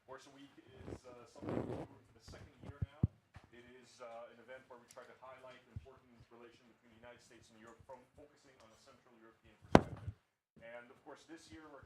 Warsaw Week is something we do for the second year now. It is an event where we try to highlight the important relation between the United States and Europe from focusing on a Central European perspective. And of course, this year we're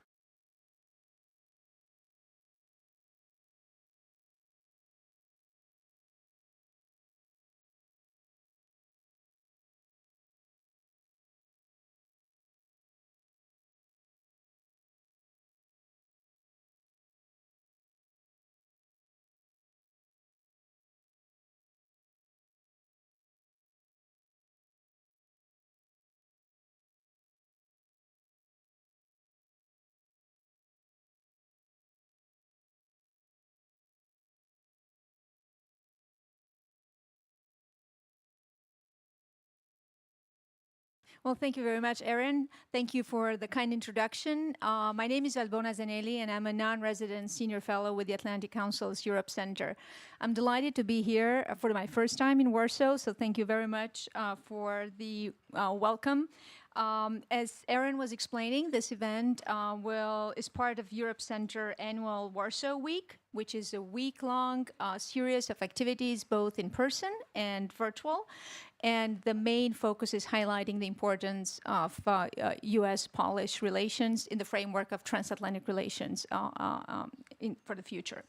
Well, thank you very much, Erin. Thank you for the kind introduction. My name is Albona Zanelli, and I'm a non-resident senior fellow with the Atlantic Council's Europe Center. I'm delighted to be here for my first time in Warsaw, so thank you very much for the welcome. As Erin was explaining, this event is part of Europe Center annual Warsaw Week, which is a week-long series of activities, both in person and virtual. And the main focus is highlighting the importance of U.S.-Polish relations in the framework of transatlantic relations for the future.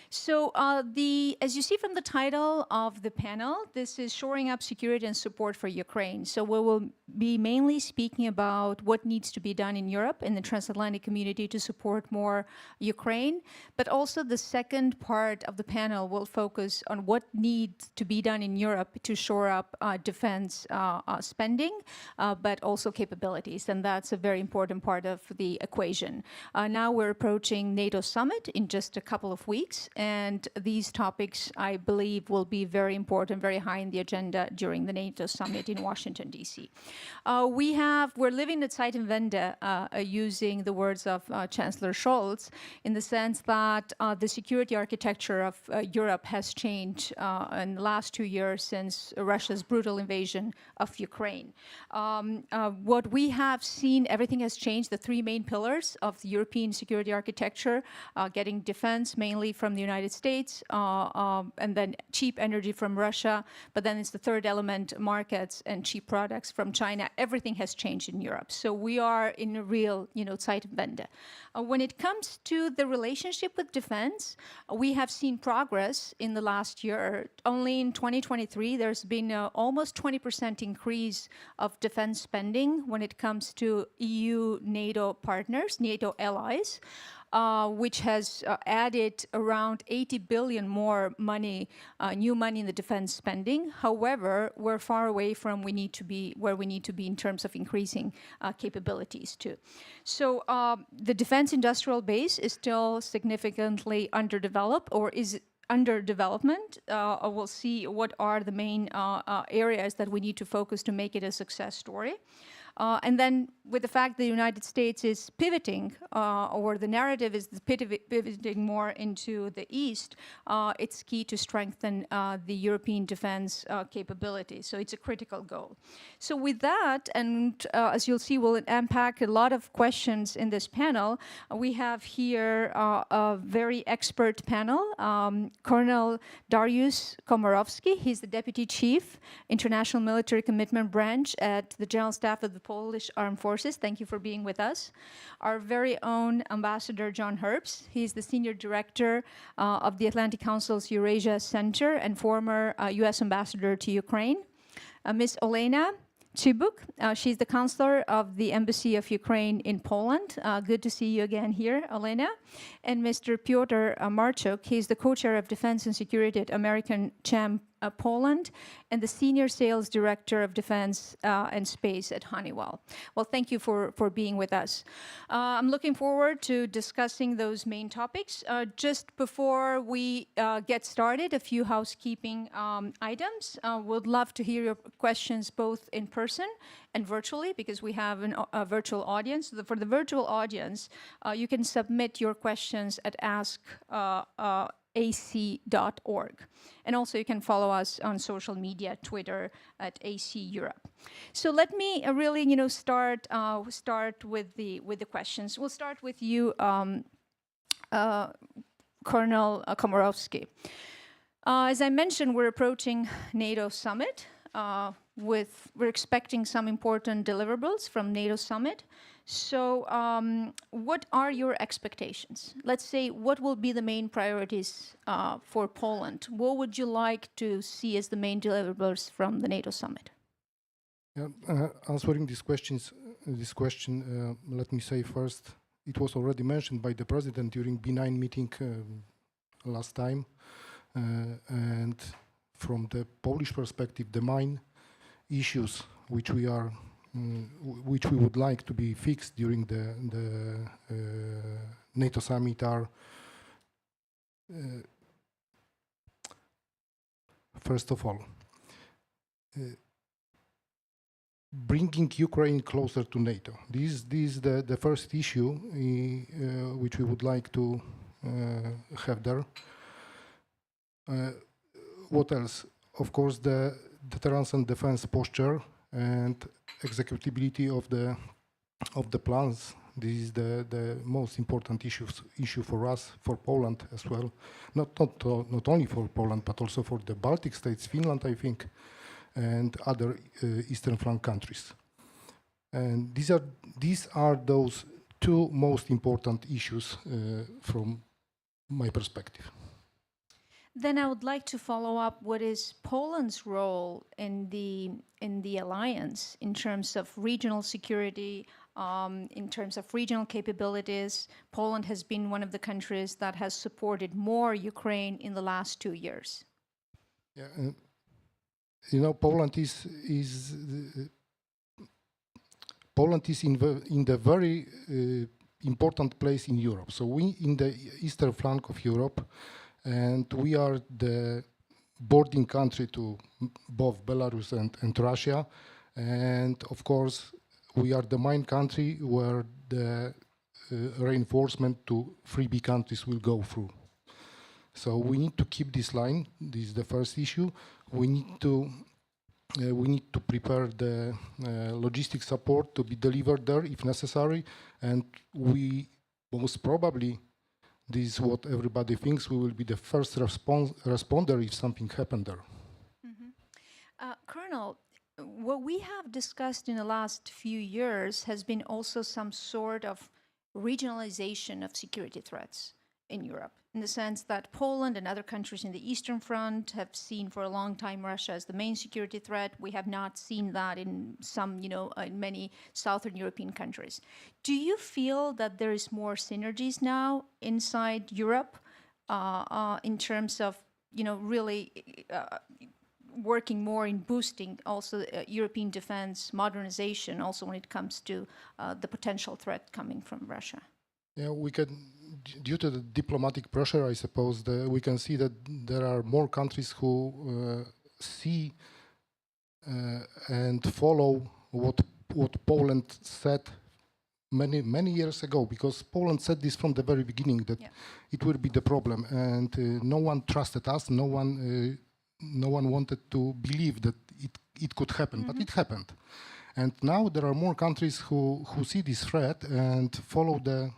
So as you see from the title of the panel, this is Shoring Up Security and Support for Ukraine. So we will be mainly speaking about what needs to be done in Europe, in the transatlantic community, to support more Ukraine. But also the second part of the panel will focus on what needs to be done in Europe to shore up defense spending, but also capabilities. And that's a very important part of the equation. Now we're approaching NATO summit in just a couple of weeks. And these topics, I believe, will be very important, very high in the agenda during the NATO summit in Washington, D.C. We're living at Zeitenwende, using the words of Chancellor Scholz, in the sense that the security architecture of Europe has changed in the last 2 years since Russia's brutal invasion of Ukraine. What we have seen, everything has changed. The three main pillars of the European security architecture, getting defense mainly from the United States, and then cheap energy from Russia, but then it's the third element, markets and cheap products from China. Everything has changed in Europe. So we are in a real, Zeitenwende. When it comes to the relationship with defense, we have seen progress in the last year. Only in 2023, there's been almost 20% increase of defense spending when it comes to EU, NATO partners, NATO allies. Which has added around 80 billion more money, new money in the defense spending. However, we're far away from where we need to be in terms of increasing capabilities too. So the defense industrial base is still significantly underdeveloped, or is under development. We'll see what are the main areas that we need to focus to make it a success story. And then with the fact the United States is pivoting, or the narrative is pivoting more into the East, it's key to strengthen the European defense capability. So it's a critical goal. So with that, and as you'll see, we'll unpack a lot of questions in this panel. We have here a very expert panel. Colonel Dariusz Komorowski, he's the Deputy Chief, International Military Commitment Branch at the General Staff of the Polish Armed Forces. Thank you for being with us. Our very own Ambassador John Herbst. He's the Senior Director of the Atlantic Council's Eurasia Center and former U.S. Ambassador to Ukraine. Ms. Olena Chibuk, she's the Counselor of the Embassy of Ukraine in Poland. Good to see you again here, Olena. And Mr. Piotr Marchuk, he's the Co-Chair of Defense and Security at American CHAM Poland, and the Senior Sales Director of Defense and Space at Honeywell. Well, thank you for being with us. I'm looking forward to discussing those main topics. Just before we get started, a few housekeeping items. Would love to hear your questions both in person and virtually, because we have a virtual audience. For the virtual audience, you can submit your questions at ask.ac.org. And also you can follow us on social media, Twitter at AC Europe. So let me really, start with the questions. We'll start with you, Colonel Komorowski. As I mentioned, we're approaching NATO summit. We're expecting some important deliverables from NATO summit. So what are your expectations? Let's say, what will be the main priorities for Poland? What would you like to see as the main deliverables from the NATO summit? Yeah, answering this question, let me say first, it was already mentioned by the president during B9 meeting last time. And from the Polish perspective, the main issues which we would like to be fixed during the NATO summit are first of all, bringing Ukraine closer to NATO. This is the first issue which we would like to have there. What else? Of course, the deterrence and defense posture and executability of the plans. This is the most important issue for us, for Poland as well. Not only for Poland, but also for the Baltic states, Finland, I think, and other Eastern flank countries. And these are those two most important issues from my perspective. Then I would like to follow up. What is Poland's role in the alliance in terms of regional security, in terms of regional capabilities? Poland has been one of the countries that has supported more Ukraine in the last 2 years. Yeah, Poland is in the very important place in Europe. So we in the eastern flank of Europe. And we are the bordering country to both Belarus and Russia. And of course, we are the main country where the reinforcement to 3B countries will go through. So we need to keep this line. This is the first issue. We need to prepare the logistic support to be delivered there if necessary. And we most probably, this is what everybody thinks, we will be the first responder if something happened there. Mm-hmm. Colonel, what we have discussed in the last few years has been also some sort of regionalization of security threats in Europe, in the sense that Poland and other countries in the Eastern Front have seen for a long time Russia as the main security threat. We have not seen that in some, in many Southern European countries. Do you feel that there is more synergies now inside Europe in terms of, really working more in boosting also European defense modernization, also when it comes to the potential threat coming from Russia? Yeah, we can, due to the diplomatic pressure, I suppose, we can see that there are more countries who see and follow what Poland said many years ago, because Poland said this from the very beginning, that it will be the problem, and no one trusted us, no one wanted to believe that it could happen, but it happened. And now there are more countries who see this threat and follow the,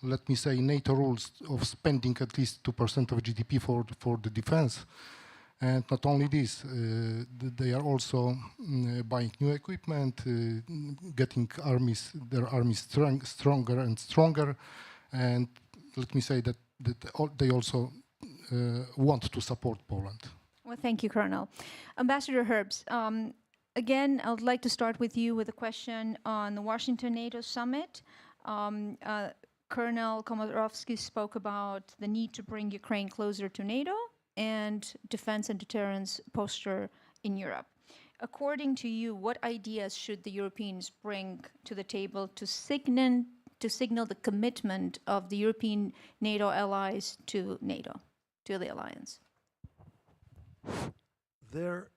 let me say, NATO rules of spending at least 2% of GDP for the defense. And not only this, they are also buying new equipment, getting their armies stronger and stronger. And let me say that they also want to support Poland. Well, thank you, Colonel. Ambassador Herbst, again, I would like to start with you with a question on the Washington NATO summit. Colonel Komorowski spoke about the need to bring Ukraine closer to NATO and defense and deterrence posture in Europe. According to you, what ideas should the Europeans bring to the table to signal the commitment of the European NATO allies to NATO, to the alliance? There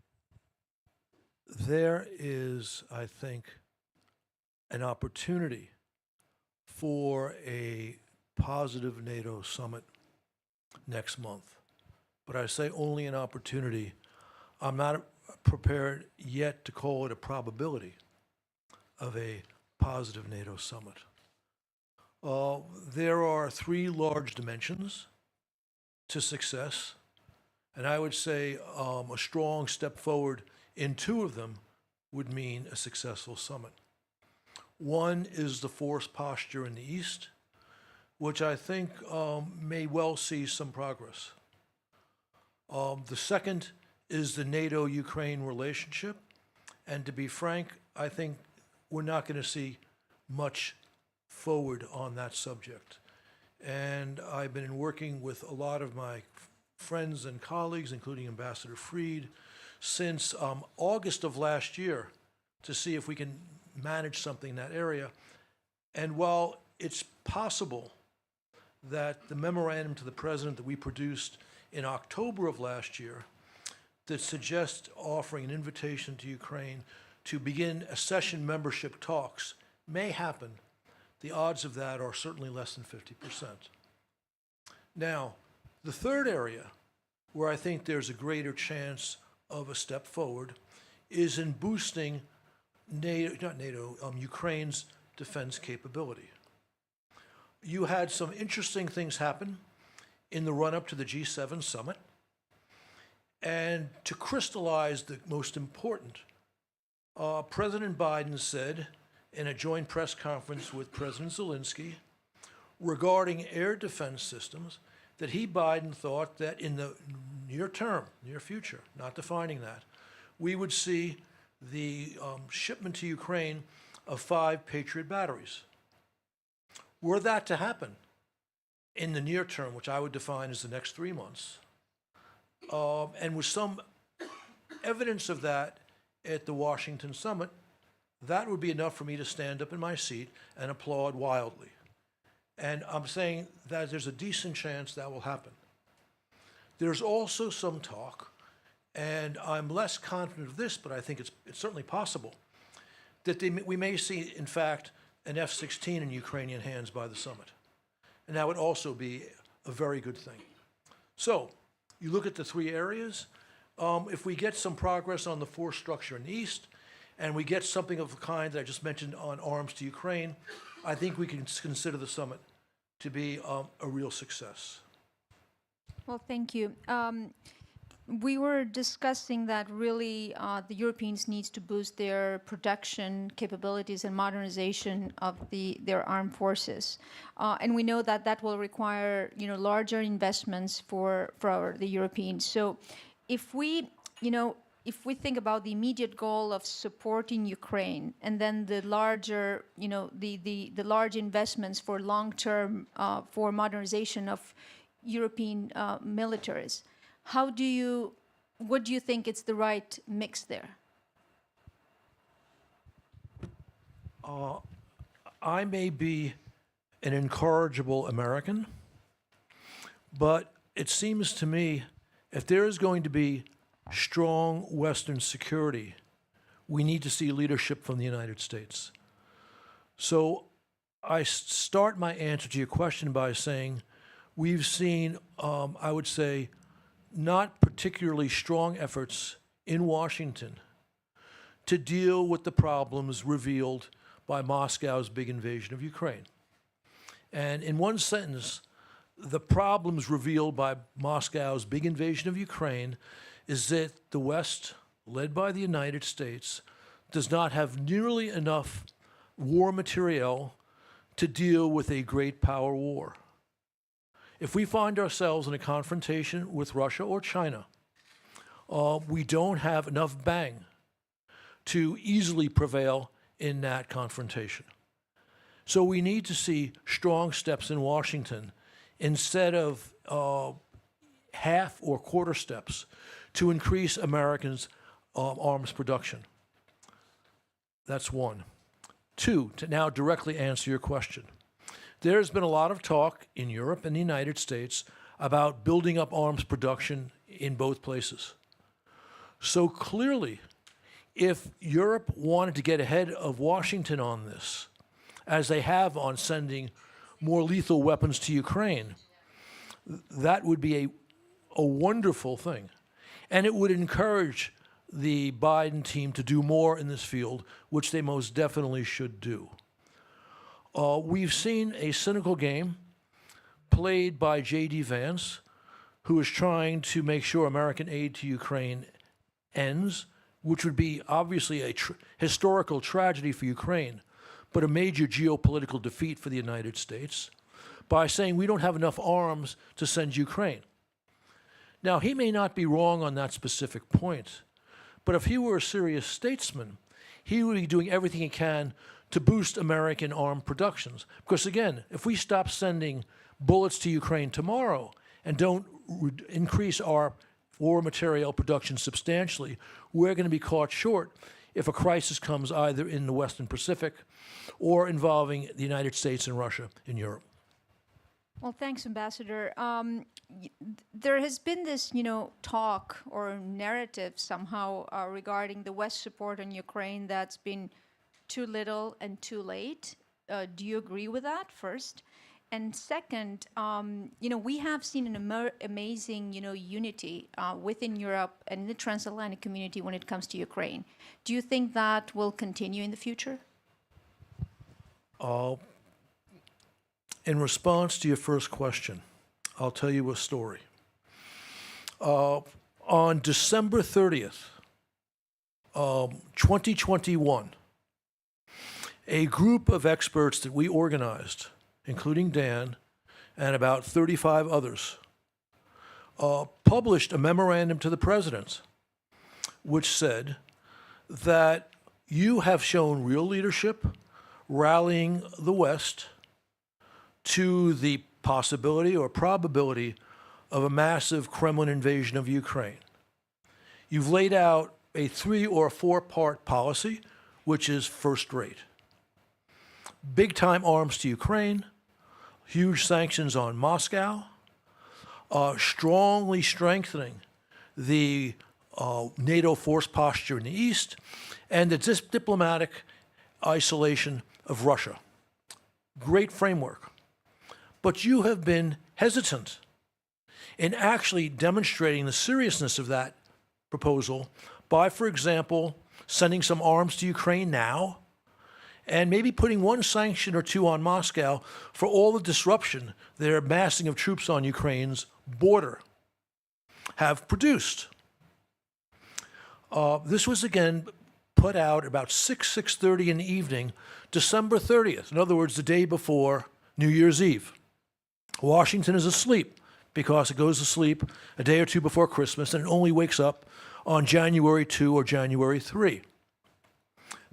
is, I think, an opportunity for a positive NATO summit next month. But I say only an opportunity. I'm not prepared yet to call it a probability of a positive NATO summit. There are three large dimensions to success. And I would say a strong step forward in two of them would mean a successful summit. One is the force posture in the East, which I think may well see some progress. The second is the NATO-Ukraine relationship. And to be frank, I think we're not going to see much forward on that subject. And I've been working with a lot of my friends and colleagues, including Ambassador Fried, since August of last year to see if we can manage something in that area. And while it's possible that the memorandum to the president that we produced in October of last year that suggests offering an invitation to Ukraine to begin accession membership talks may happen, the odds of that are certainly less than 50%. Now, the third area where I think there's a greater chance of a step forward is in boosting Ukraine's defense capability. You had some interesting things happen in the run-up to the G7 summit. And to crystallize the most important, President Biden said in a joint press conference with President Zelensky regarding air defense systems that he, Biden, thought that in the near term, near future, not defining that, we would see the shipment to Ukraine of 5 Patriot batteries. Were that to happen in the near term, which I would define as the next 3 months, and with some evidence of that at the Washington summit, that would be enough for me to stand up in my seat and applaud wildly. And I'm saying that there's a decent chance that will happen. There's also some talk, and I'm less confident of this, but I think it's certainly possible, that we may see, in fact, an F-16 in Ukrainian hands by the summit. And that would also be a very good thing. So, you look at the 3 areas. If we get some progress on the force structure in the East, and we get something of the kind that I just mentioned on arms to Ukraine, I think we can consider the summit to be a real success. Well, thank you. We were discussing that really the Europeans need to boost their production capabilities and modernization of their armed forces, and we know that that will require larger investments for the Europeans. So, if we think about the immediate goal of supporting Ukraine, and then the larger the large investments for long-term for modernization of European militaries. What do you think is the right mix there? I may be an incorrigible American, but it seems to me if there is going to be strong Western security, we need to see leadership from the United States. So I start my answer to your question by saying we've seen, I would say, not particularly strong efforts in Washington to deal with the problems revealed by Moscow's big invasion of Ukraine. And in one sentence, the problems revealed by Moscow's big invasion of Ukraine is that the West, led by the United States, does not have nearly enough war materiel to deal with a great power war. If we find ourselves in a confrontation with Russia or China, we don't have enough bang to easily prevail in that confrontation. So we need to see strong steps in Washington instead of half or quarter steps to increase Americans' arms production. That's one. 2, to now directly answer your question. There's been a lot of talk in Europe and the United States about building up arms production in both places. So clearly, if Europe wanted to get ahead of Washington on this, as they have on sending more lethal weapons to Ukraine, that would be a wonderful thing. And it would encourage the Biden team to do more in this field, which they most definitely should do. We've seen a cynical game played by J.D. Vance who is trying to make sure American aid to Ukraine ends, which would be obviously a historical tragedy for Ukraine, but a major geopolitical defeat for the United States, by saying we don't have enough arms to send Ukraine. Now, he may not be wrong on that specific point, but if he were a serious statesman, he would be doing everything he can to boost American armed productions. Because again, if we stop sending bullets to Ukraine tomorrow and don't increase our war material production substantially, we're going to be caught short if a crisis comes either in the Western Pacific or involving the United States and Russia in Europe. Well, thanks, Ambassador. There has been this, talk or narrative somehow regarding the West support on Ukraine that's been too little and too late. Do you agree with that, first? And second, we have seen an amazing, unity within Europe and in the transatlantic community when it comes to Ukraine. Do you think that will continue in the future? In response to your first question, I'll tell you a story. On December 30th, 2021, a group of experts that we organized, including Dan and about 35 others, published a memorandum to the president, which said that you have shown real leadership rallying the West to the possibility or probability of a massive Kremlin invasion of Ukraine. You've laid out a 3 or 4-part policy, which is first rate. Big-time arms to Ukraine, huge sanctions on Moscow, strongly strengthening the NATO force posture in the East, and the diplomatic isolation of Russia. Great framework. But you have been hesitant in actually demonstrating the seriousness of that proposal by, for example, sending some arms to Ukraine now, and maybe putting one sanction or two on Moscow for all the disruption their massing of troops on Ukraine's border have produced. This was, again, put out about 6:30 in the evening, December 30th, in other words, the day before New Year's Eve. Washington is asleep because it goes to sleep a day or two before Christmas, and it only wakes up on January 2 or January 3.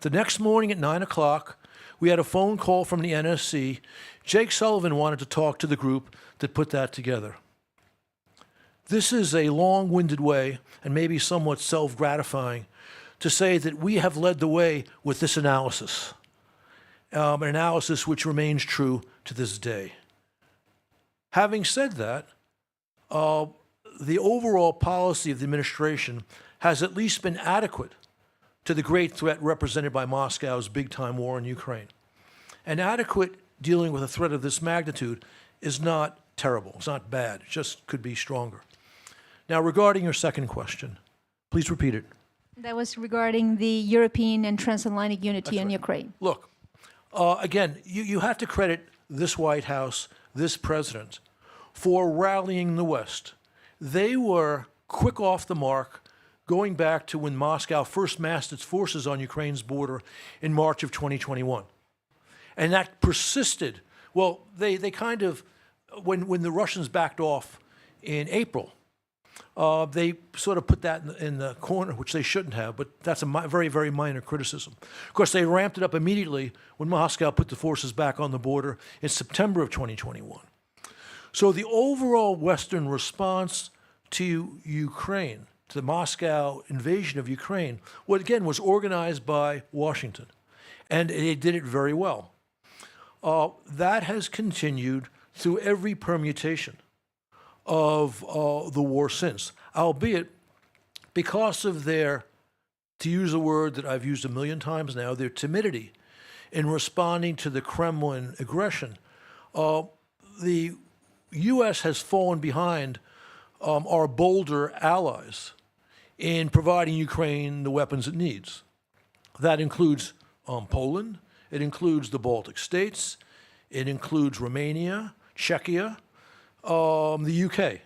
The next morning at 9 o'clock, we had a phone call from the NSC. Jake Sullivan wanted to talk to the group that put that together. This is a long-winded way, and maybe somewhat self-gratifying, to say that we have led the way with this analysis, an analysis which remains true to this day. Having said that, the overall policy of the administration has at least been adequate to the great threat represented by Moscow's big-time war in Ukraine. And adequate dealing with a threat of this magnitude is not terrible. It's not bad. It just could be stronger. Now, regarding your second question, please repeat it. That was regarding the European and transatlantic unity in Ukraine. Look, again, you have to credit this White House, this president, for rallying the West. They were quick off the mark, going back to when Moscow first massed its forces on Ukraine's border in March of 2021. And that persisted. Well, they kind of, when the Russians backed off in April, they sort of put that in the corner, which they shouldn't have, but that's a very, very minor criticism. Of course, they ramped it up immediately when Moscow put the forces back on the border in September of 2021. So the overall Western response to Ukraine, to the Moscow invasion of Ukraine, what again was organized by Washington, and they did it very well. That has continued through every permutation of the war since, albeit because of their, to use a word that I've used a million times now, their timidity in responding to the Kremlin aggression. The U.S. has fallen behind our bolder allies in providing Ukraine the weapons it needs. That includes Poland, it includes the Baltic states, it includes Romania, Czechia, the UK.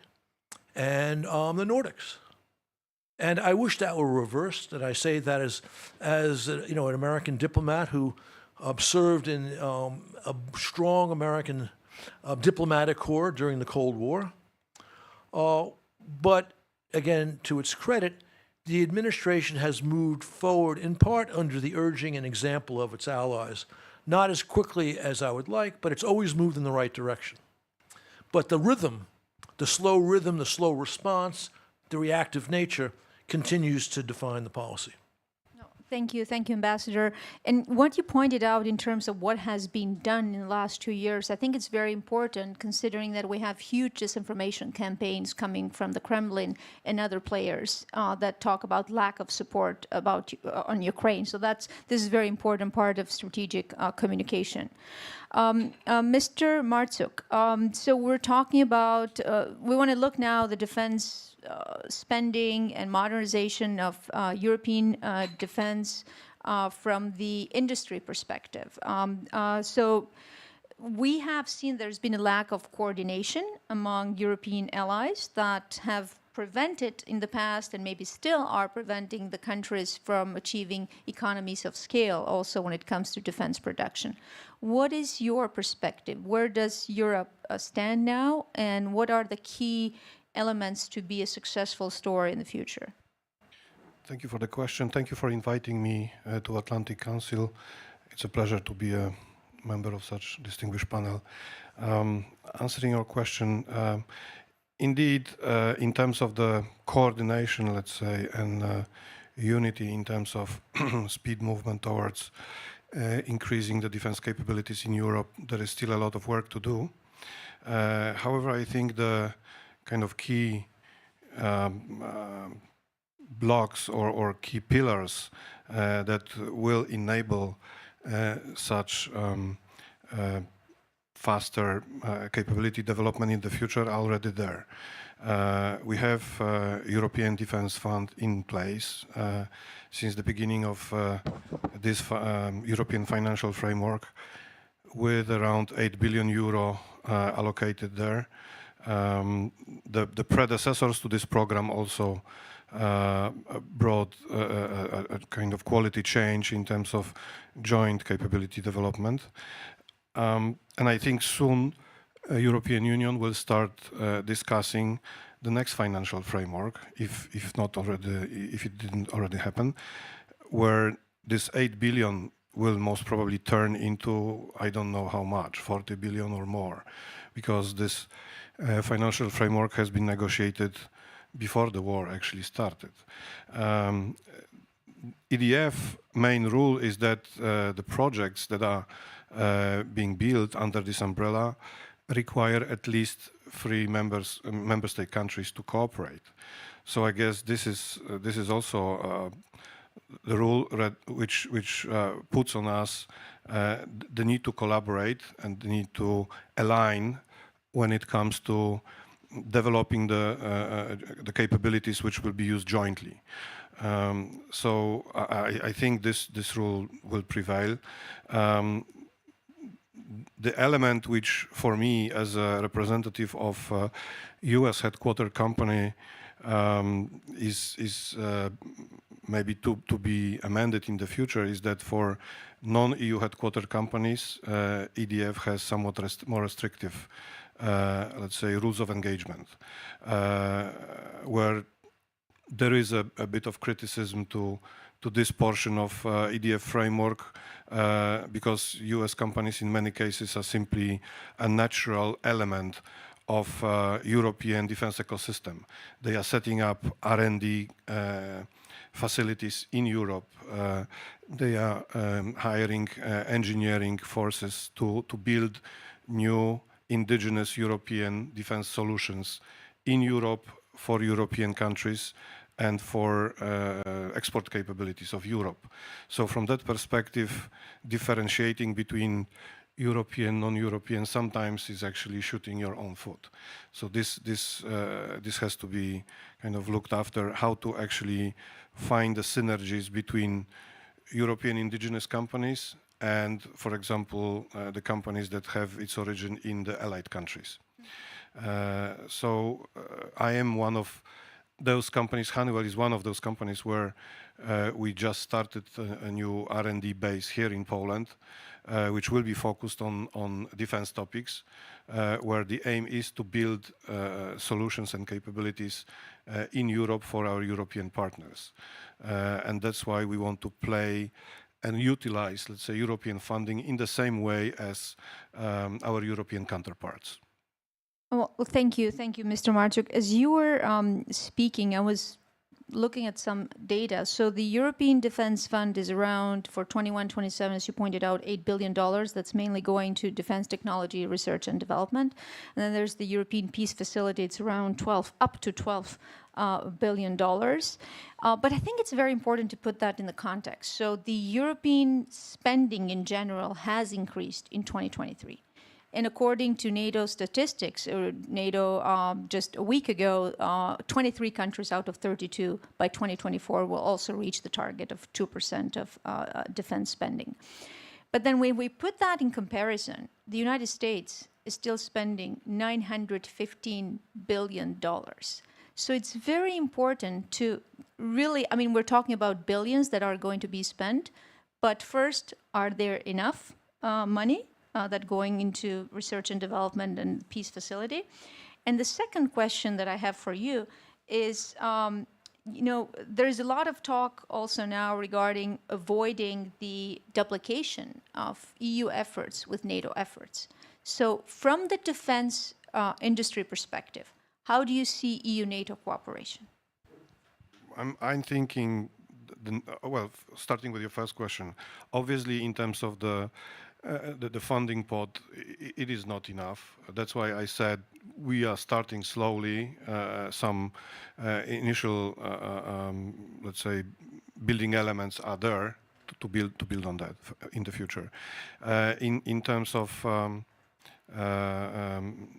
and the Nordics. And I wish that were reversed. And I say that as you know, an American diplomat who served in a strong American diplomatic corps during the Cold War. But again, to its credit, the administration has moved forward in part under the urging and example of its allies. Not as quickly as I would like, but it's always moved in the right direction. But the rhythm, the slow response, the reactive nature continues to define the policy. Thank you, Ambassador. And what you pointed out in terms of what has been done in the last 2 years, I think it's very important considering that we have huge disinformation campaigns coming from the Kremlin and other players that talk about lack of support on Ukraine. So this is a very important part of strategic communication. Mr. Martsuk, so we're talking about, we want to look now the defense spending and modernization of European defense from the industry perspective. So we have seen there's been a lack of coordination among European allies that have prevented in the past and maybe still are preventing the countries from achieving economies of scale also when it comes to defense production. What is your perspective? Where does Europe stand now, and what are the key elements to be a successful story in the future? Thank you for the question. Thank you for inviting me to Atlantic Council. It's a pleasure to be a member of such distinguished panel. Answering your question, indeed, in terms of the coordination, let's say, and unity in terms of speed movement towards increasing the defense capabilities in Europe, there is still a lot of work to do. However, I think the kind of key blocks or key pillars that will enable such faster capability development in the future are already there. We have European Defence Fund in place since the beginning of this European financial framework, with around 8 billion euro allocated there. The predecessors to this program also brought a kind of quality change in terms of joint capability development. And I think soon European Union will start discussing the next financial framework, if it didn't already happen, where this 8 billion will most probably turn into, I don't know how much, 40 billion or more, because this financial framework has been negotiated before the war actually started. EDF main rule is that the projects that are being built under this umbrella require at least 3 member state countries to cooperate. So I guess this is also the rule which puts on us the need to collaborate and the need to align when it comes to developing the capabilities which will be used jointly. So I think this rule will prevail. The element which, for me, as a representative of US headquarter company, is maybe to be amended in the future, is that for non-EU headquarter companies, EDF has somewhat more restrictive, let's say, rules of engagement, where there is a bit of criticism to this portion of EDF framework, because US companies in many cases are simply a natural element of European defense ecosystem. They are setting up R&D facilities in Europe. They are hiring engineering forces to build new indigenous European defense solutions in Europe for European countries and for export capabilities of Europe. So from that perspective, differentiating between European, non-European sometimes is actually shooting your own foot. So this has to be kind of looked after, how to actually find the synergies between European indigenous companies and, for example, the companies that have its origin in the allied countries. I am one of those companies. Honeywell is one of those companies where we just started a new R&D base here in Poland, which will be focused on defense topics, where the aim is to build solutions and capabilities in Europe for our European partners. And that's why we want to play and utilize, let's say, European funding in the same way as our European counterparts. Well, thank you, Mr. Marchuk. As you were speaking, I was looking at some data. So the European Defense Fund is around, for 21-27, as you pointed out, $8 billion. That's mainly going to defense technology, research and development. And then there's the European Peace Facility. It's around up to $12 billion. But I think it's very important to put that in the context. So the European spending in general has increased in 2023. And according to NATO statistics, or NATO just a week ago, 23 countries out of 32 by 2024 will also reach the target of 2% of defense spending. But then when we put that in comparison, the United States is still spending $915 billion. So it's very important to really, I mean, we're talking about billions that are going to be spent, but first, are there enough money that going into research and development and peace facility? And the second question that I have for you is, there's a lot of talk also now regarding avoiding the duplication of EU efforts with NATO efforts. So from the defense industry perspective, how do you see EU-NATO cooperation? I'm thinking, starting with your first question, obviously in terms of the funding pot, it is not enough. That's why I said we are starting slowly. Some initial, let's say, building elements are there to build on that in the future. In terms of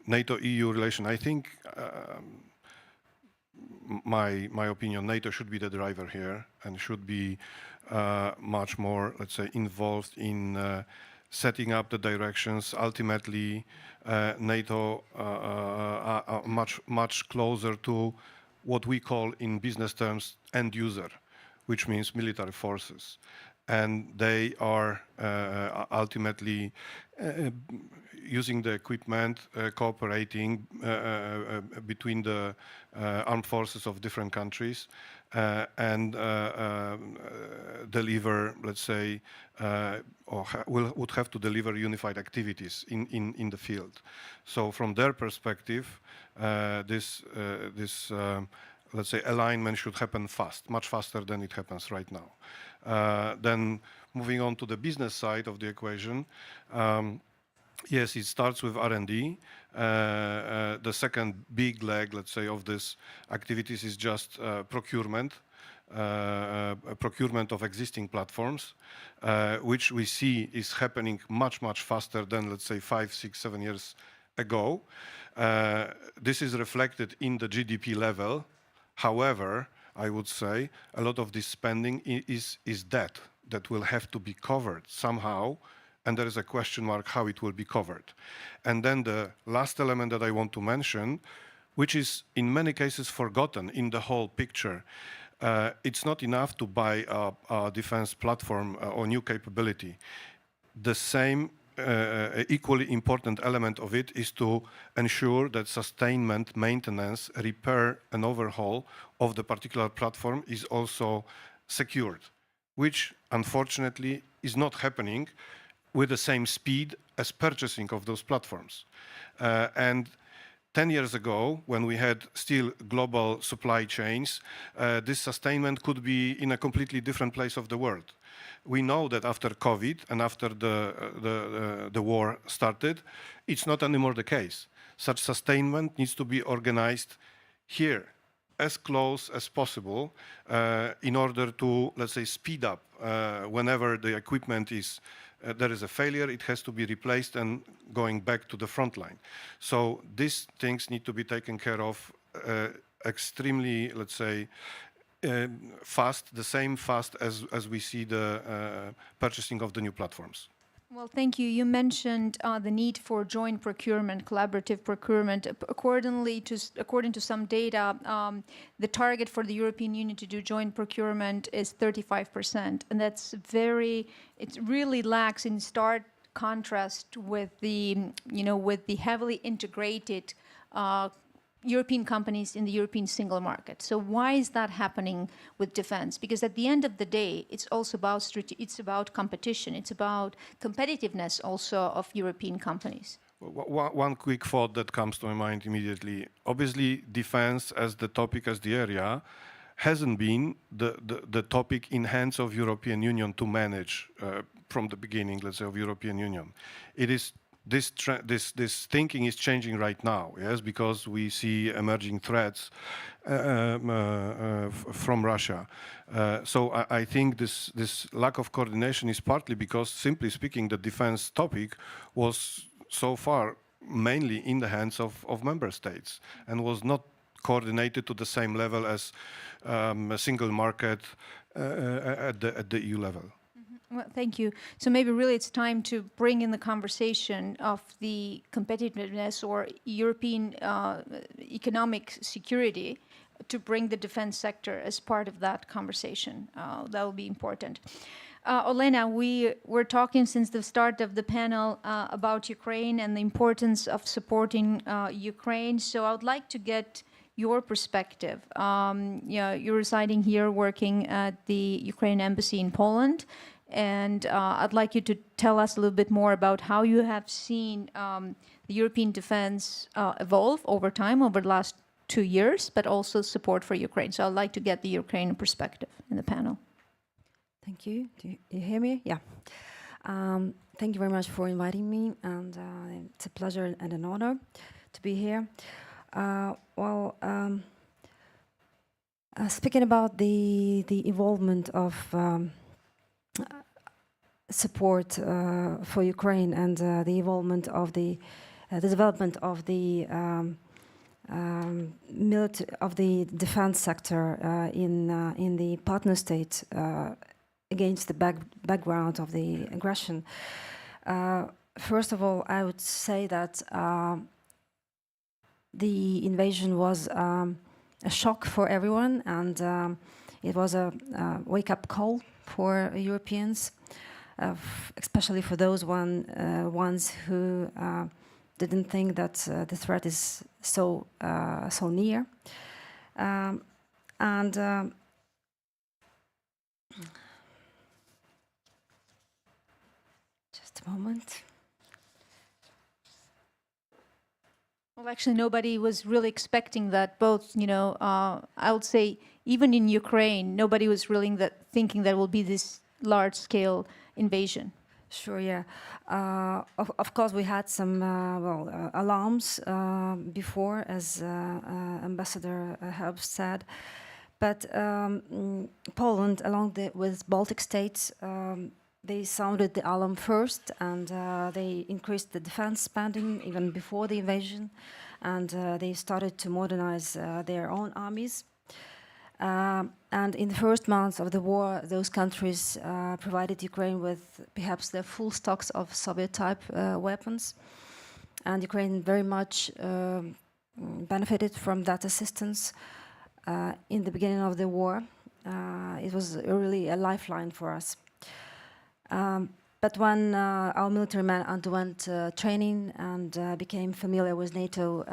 NATO-EU relation, I think, my opinion, NATO should be the driver here and should be much more, let's say, involved in setting up the directions. Ultimately, NATO are much closer to what we call in business terms end user, which means military forces. And they are ultimately using the equipment, cooperating between the armed forces of different countries and deliver, let's say, would have to deliver unified activities in the field. So from their perspective, this let's say, alignment should happen much faster than it happens right now. Then moving on to the business side of the equation, yes, it starts with R&D. The second big leg, let's say, of this activities is just procurement of existing platforms, which we see is happening much faster than, let's say, 5, 6, 7 years ago. This is reflected in the GDP level. However, I would say a lot of this spending is debt that will have to be covered somehow, and there is a question mark how it will be covered. And then the last element that I want to mention, which is in many cases forgotten in the whole picture, it's not enough to buy a defense platform or new capability. The same equally important element of it is to ensure that sustainment, maintenance, repair and overhaul of the particular platform is also secured, which unfortunately is not happening with the same speed as purchasing of those platforms. And 10 years ago, when we had still global supply chains, this sustainment could be in a completely different place of the world. We know that after COVID and after the war started, it's not anymore the case. Such sustainment needs to be organized here, as close as possible, in order to, let's say, speed up whenever the equipment is, there is a failure, it has to be replaced and going back to the front line. So these things need to be taken care of extremely, let's say, fast, the same fast as we see the purchasing of the new platforms. Well, thank you. You mentioned the need for joint procurement, collaborative procurement. According to some data, the target for the European Union to do joint procurement is 35%, and it really lacks in stark contrast with the heavily integrated European companies in the European single market. So why is that happening with defense? Because at the end of the day, it's also about competition. It's about competitiveness also of European companies. One quick thought that comes to my mind immediately. Obviously, defense as the topic, as the area, hasn't been the topic in hands of European Union to manage from the beginning, let's say, of European Union. It is this thinking is changing right now, yes, because we see emerging threats from Russia. So I think this lack of coordination is partly because, simply speaking, the defense topic was so far mainly in the hands of member states and was not coordinated to the same level as a single market at the EU level. Well, thank you. So maybe really it's time to bring in the conversation of the competitiveness or European economic security to bring the defense sector as part of that conversation. That will be important. Olena, we're talking since the start of the panel about Ukraine and the importance of supporting Ukraine. So I would like to get your perspective. You're residing here, working at the Ukraine embassy in Poland. And I'd like you to tell us a little bit more about how you have seen the European defense evolve over time, over the last 2 years, but also support for Ukraine. So I'd like to get the Ukrainian perspective in the panel. Thank you. Do you hear me? Yeah. Thank you very much for inviting me, and it's a pleasure and an honor to be here. Speaking about the involvement of support for Ukraine and the involvement of the development of the defense sector in the partner states against the background of the aggression. First of all, I would say that the invasion was a shock for everyone, and it was a wake-up call for Europeans, especially for those ones who didn't think that the threat is so near. Just a moment. Well, actually, nobody was really expecting that. Both, I would say, even in Ukraine, nobody was really thinking there will be this large-scale invasion. Sure, yeah. Of course, we had some alarms before, as Ambassador Herbst said. But Poland, along with Baltic states, they sounded the alarm first, and they increased the defense spending even before the invasion, and they started to modernize their own armies. And in the first months of the war, those countries provided Ukraine with perhaps their full stocks of Soviet-type weapons. And Ukraine very much benefited from that assistance in the beginning of the war. It was really a lifeline for us. But when our military men underwent training and became familiar with NATO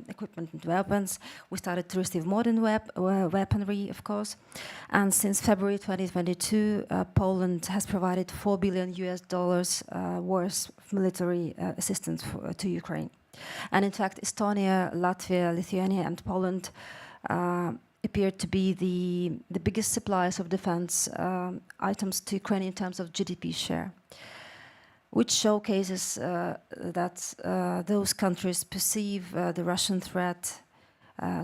equipment and weapons, we started to receive modern weaponry, of course. And since February 2022, Poland has provided $4 billion worth of military assistance to Ukraine. And in fact, Estonia, Latvia, Lithuania, and Poland appeared to be the biggest suppliers of defense items to Ukraine in terms of GDP share, which showcases that those countries perceive the Russian threat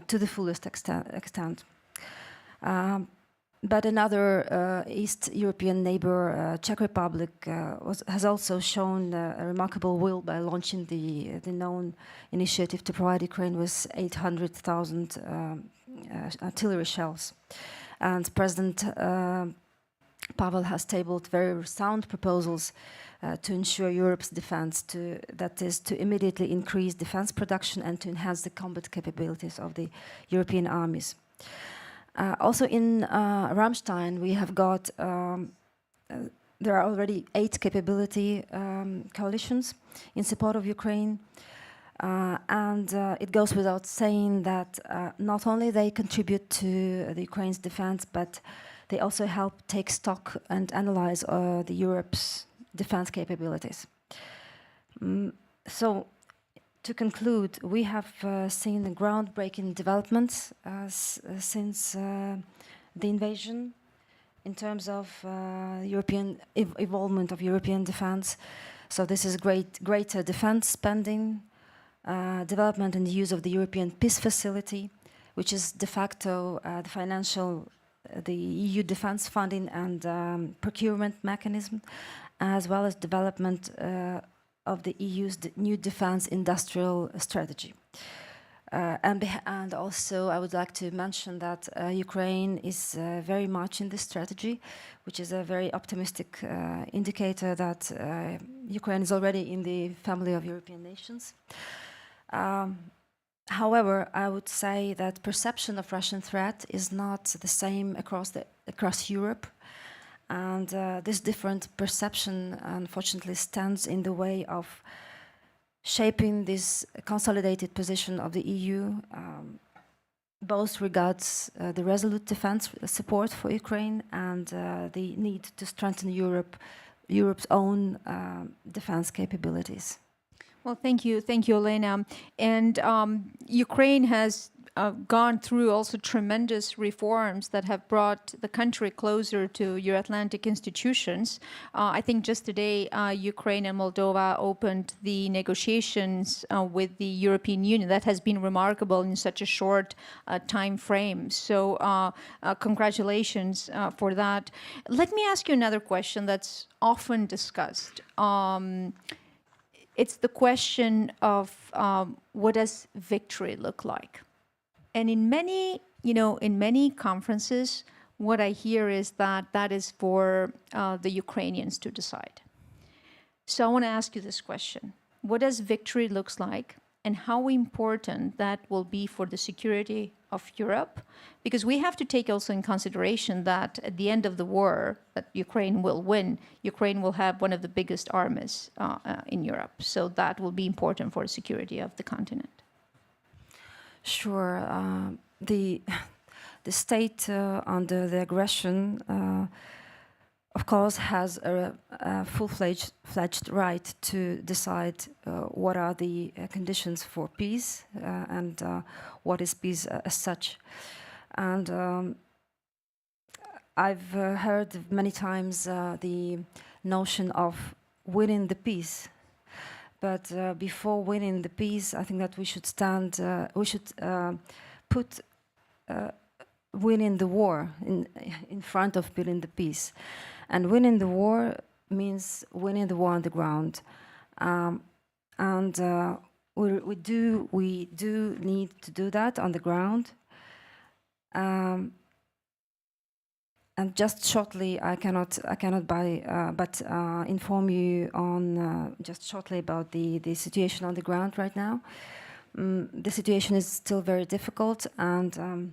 to the fullest extent. But another East European neighbor, Czech Republic, has also shown a remarkable will by launching the known initiative to provide Ukraine with 800,000 artillery shells. And President Pavel has tabled very sound proposals to ensure Europe's defense, that is, to immediately increase defense production and to enhance the combat capabilities of the European armies. Also in Ramstein, we have got, there are already 8 capability coalitions in support of Ukraine. And it goes without saying that not only they contribute to the Ukraine's defense, but they also help take stock and analyze the Europe's defense capabilities. So, to conclude, we have seen groundbreaking developments since the invasion in terms of European involvement of European defense. So this is greater defense spending, development and use of the European Peace Facility, which is de facto the EU defense funding and procurement mechanism, as well as development of the EU's new defense industrial strategy. And also I would like to mention that Ukraine is very much in this strategy, which is a very optimistic indicator that Ukraine is already in the family of European nations. However, I would say that perception of Russian threat is not the same across Europe, and this different perception unfortunately stands in the way of shaping this consolidated position of the EU, both regards the resolute defense support for Ukraine and the need to strengthen Europe's own defense capabilities. Well, thank you, Elena. And Ukraine has gone through also tremendous reforms that have brought the country closer to Euro-Atlantic institutions. I think just today, Ukraine and Moldova opened the negotiations with the European Union. That has been remarkable in such a short time frame. So congratulations for that. Let me ask you another question that's often discussed. It's the question of what does victory look like? And in many conferences, what I hear is that is for the Ukrainians to decide. So I want to ask you this question. What does victory looks like, and how important that will be for the security of Europe? Because we have to take also in consideration that at the end of the war that Ukraine will win, Ukraine will have one of the biggest armies in Europe. So that will be important for the security of the continent. Sure. The state under the aggression, of course, has a full-fledged right to decide what are the conditions for peace and what is peace as such. And I've heard many times the notion of winning the peace. But before winning the peace, I think that we should put winning the war in front of building the peace. And winning the war means winning the war on the ground. We do need to do that on the ground. And just shortly, I cannot but inform you on just shortly about the situation on the ground right now. The situation is still very difficult, and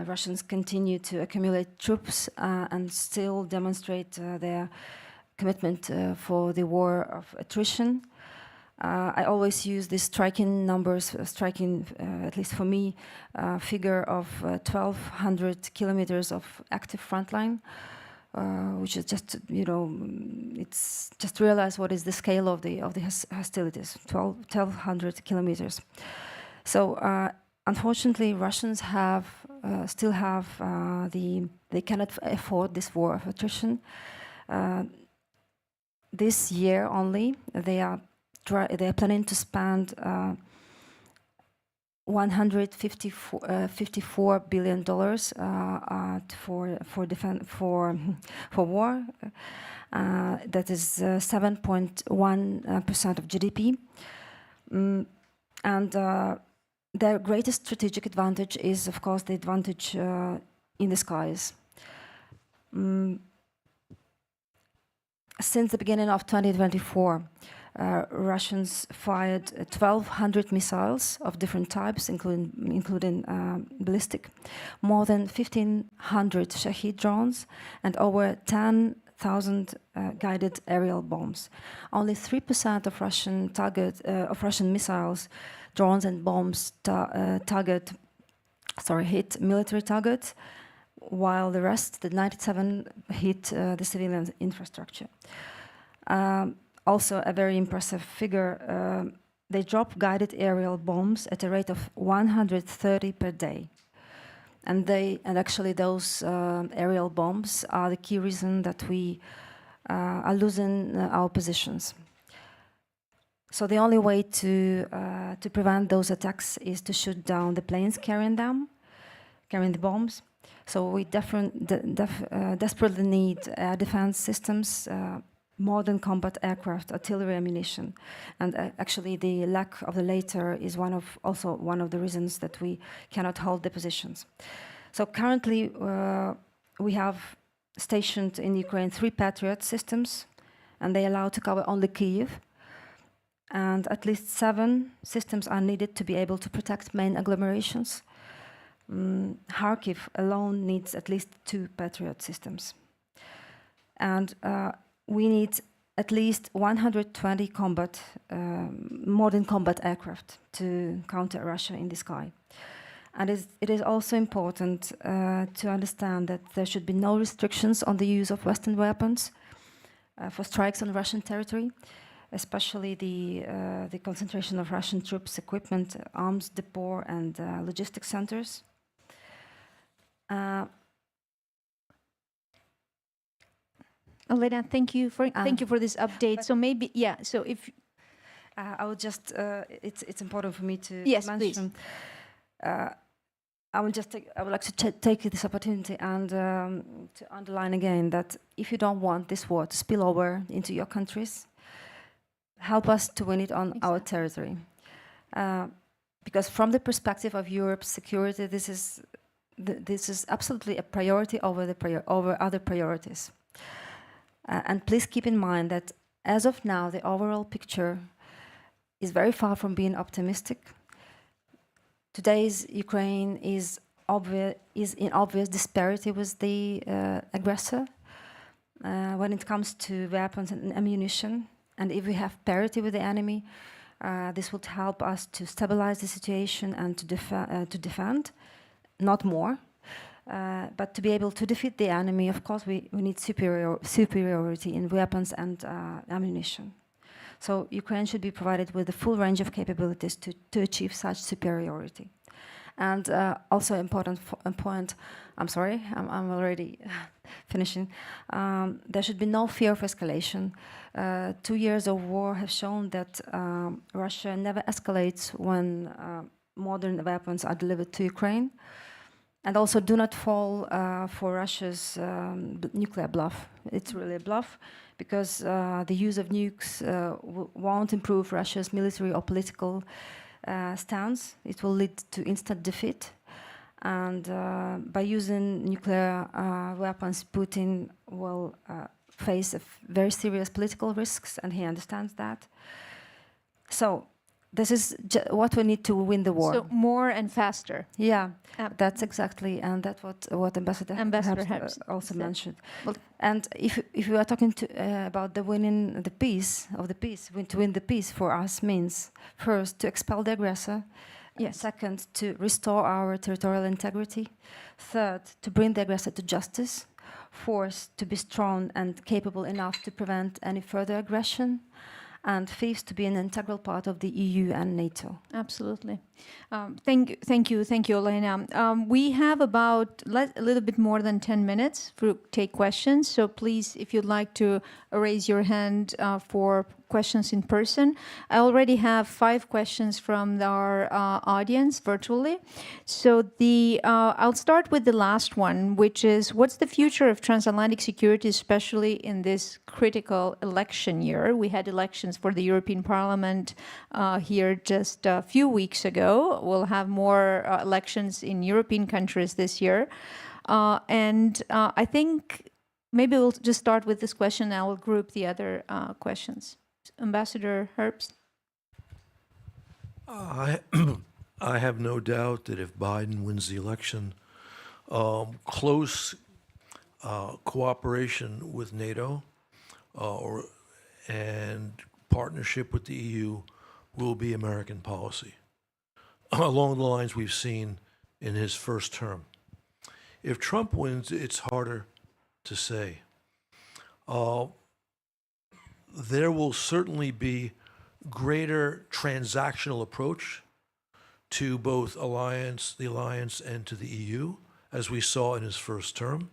Russians continue to accumulate troops and still demonstrate their commitment for the war of attrition. I always use this striking numbers, at least for me, figure of 1,200 kilometers of active front line, which is just, it's just realize what is the scale of the hostilities, 1,200 kilometers. So unfortunately, Russians still have they cannot afford this war of attrition. This year only, they are planning to spend $154 billion for war. That is 7.1% of GDP. And their greatest strategic advantage is, of course, the advantage in the skies. since the beginning of 2024, Russians fired 1,200 missiles of different types, including ballistic, more than 1,500 Shahid drones, and over 10,000 guided aerial bombs. Only 3% of Russian missiles, drones, and bombs hit military targets, while the rest, the 97, hit the civilian infrastructure. Also, a very impressive figure, they drop guided aerial bombs at a rate of 130 per day. And actually those aerial bombs are the key reason that we are losing our positions. So the only way to prevent those attacks is to shoot down the planes carrying the bombs. So we desperately need air defense systems, modern combat aircraft, artillery ammunition. And actually the lack of the latter is also one of the reasons that we cannot hold the positions. So currently we have stationed in Ukraine 3 Patriot systems, and they allow to cover only Kyiv. And at least 7 systems are needed to be able to protect main agglomerations. Kharkiv alone needs at least 2 Patriot systems. And we need at least 120 modern combat aircraft to counter Russia in the sky. And it is also important to understand that there should be no restrictions on the use of Western weapons for strikes on Russian territory, especially the concentration of Russian troops, equipment, arms depot, and logistics centers. Elena, thank you for this update. So maybe, yeah. So if I would just, it's important for me to Please. mention. I would like to take this opportunity and to underline again that if you don't want this war to spill over into your countries, help us to win it on our territory. Because from the perspective of Europe's security, this is absolutely a priority over other priorities. And please keep in mind that as of now, the overall picture is very far from being optimistic. Today's Ukraine is in obvious disparity with the aggressor when it comes to weapons and ammunition. And if we have parity with the enemy, this would help us to stabilize the situation and to defend, not more. But to be able to defeat the enemy, of course, we need superiority in weapons and ammunition. So Ukraine should be provided with the full range of capabilities to achieve such superiority. And also important point, I'm sorry, I'm already finishing. There should be no fear of escalation. 2 years of war have shown that Russia never escalates when modern weapons are delivered to Ukraine. And also do not fall for Russia's nuclear bluff. It's really a bluff because the use of nukes won't improve Russia's military or political stance. It will lead to instant defeat. And by using nuclear weapons, Putin will face very serious political risks, and he understands that. So this is what we need to win the war. So more and faster. Yeah, that's exactly, and that's what Ambassador Herbst also mentioned. Well, and if we are talking about to win the peace, for us means first to expel the aggressor. Yes. Second, to restore our territorial integrity. Third, to bring the aggressor to justice. Fourth, to be strong and capable enough to prevent any further aggression. And fifth, to be an integral part of the EU and NATO. Absolutely. Thank you, Elena. We have about a little bit more than 10 minutes to take questions. So please, if you'd like to raise your hand for questions in person. I already have 5 questions from our audience virtually. So I'll start with the last one, which is, what's the future of transatlantic security, especially in this critical election year? We had elections for the European Parliament here just a few weeks ago. We'll have more elections in European countries this year. And I think maybe we'll just start with this question, and I will group the other questions. Ambassador Herbst? I I have no doubt that if Biden wins the election, close cooperation with NATO and partnership with the EU will be American policy, along the lines we've seen in his first term. If Trump wins, it's harder to say. There will certainly be greater transactional approach to both the alliance and to the EU, as we saw in his first term.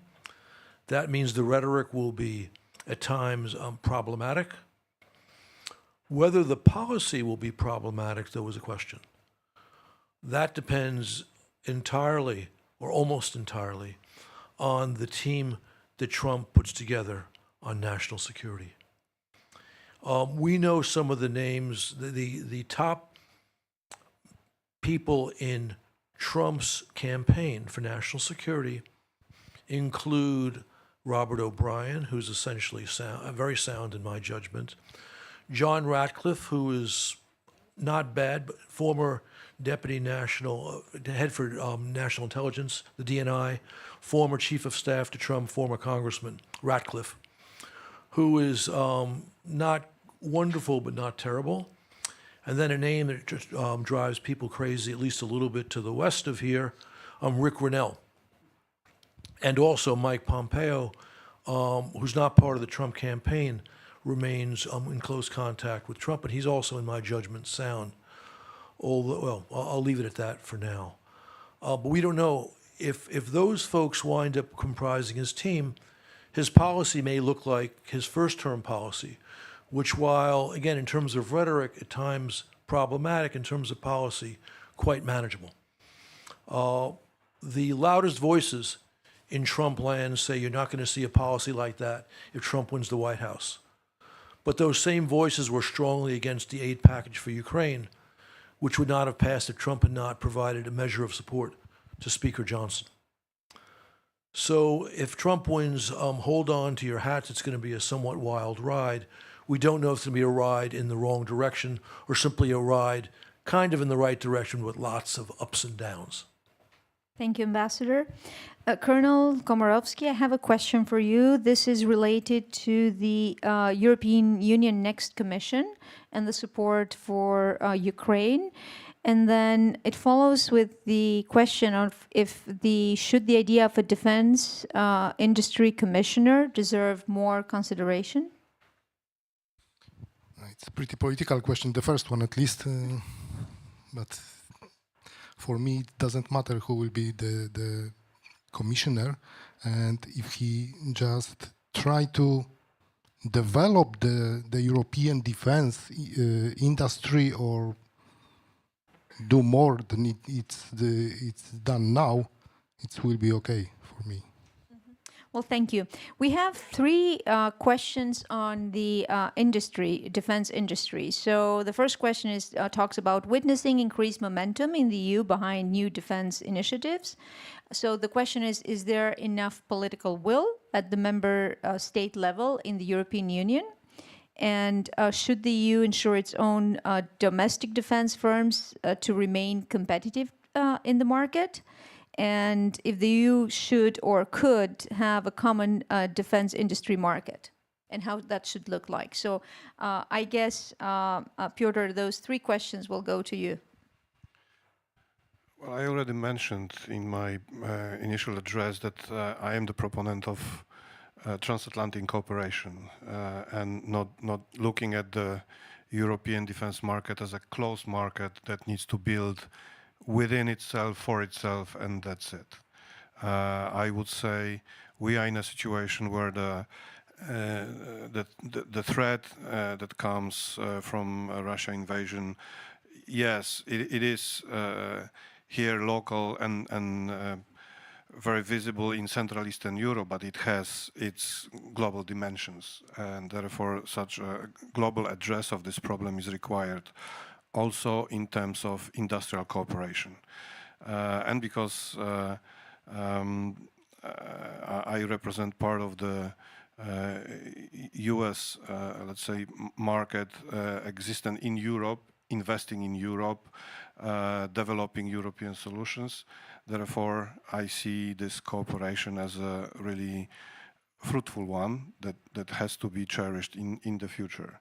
That means the rhetoric will be at times problematic. Whether the policy will be problematic, though, is a question. That depends entirely, or almost entirely, on the team that Trump puts together on national security. We know some of the names, the top people in Trump's campaign for national security include Robert O'Brien, who's essentially very sound in my judgment, John Ratcliffe, who is not bad, but former deputy head for national intelligence, the DNI, former chief of staff to Trump, former congressman, Ratcliffe, who is not wonderful but not terrible. And then a name that just drives people crazy, at least a little bit to the west of here, Rick Grinnell. And also Mike Pompeo, who's not part of the Trump campaign, remains in close contact with Trump, but he's also, in my judgment, sound. Although, well, I'll leave it at that for now. But we don't know if those folks wind up comprising his team. His policy may look like his first-term policy, which, while, again, in terms of rhetoric, at times problematic, in terms of policy, quite manageable. The loudest voices in Trump land say you're not going to see a policy like that if Trump wins the White House. But those same voices were strongly against the aid package for Ukraine, which would not have passed if Trump had not provided a measure of support to Speaker Johnson. So if Trump wins, hold on to your hats. It's going to be a somewhat wild ride. We don't know if it's going to be a ride in the wrong direction or simply a ride kind of in the right direction with lots of ups and downs. Thank you, Ambassador. Colonel Komarovsky, I have a question for you. This is related to the European Union Next Commission and the support for Ukraine. And then it follows with the question of should the idea of a defense industry commissioner deserve more consideration? It's a pretty political question, the first one at least. But for me, it doesn't matter who will be the commissioner, and if he just try to develop the European defense industry or do more than it's done now, it will be okay for me. Well, thank you. We have three questions on the defense industry. So the first question is talks about witnessing increased momentum in the EU behind new defense initiatives. So the question is there enough political will at the member state level in the European Union? And should the EU ensure its own domestic defense firms to remain competitive in the market? And if the EU should or could have a common defense industry market, and how that should look like. So I guess, Pyotr, those three questions will go to you. Well, I already mentioned in my initial address that I am the proponent of transatlantic cooperation and not looking at the European defense market as a closed market that needs to build within itself, for itself, and that's it. I would say we are in a situation where the threat that comes from a Russia invasion, yes, it is here local and very visible in Central Eastern Europe, but it has its global dimensions, and therefore such a global address of this problem is required, also in terms of industrial cooperation. And because I I represent part of the US, let's say, market existent in Europe, investing in Europe, developing European solutions. Therefore, I see this cooperation as a really fruitful one that has to be cherished in the future.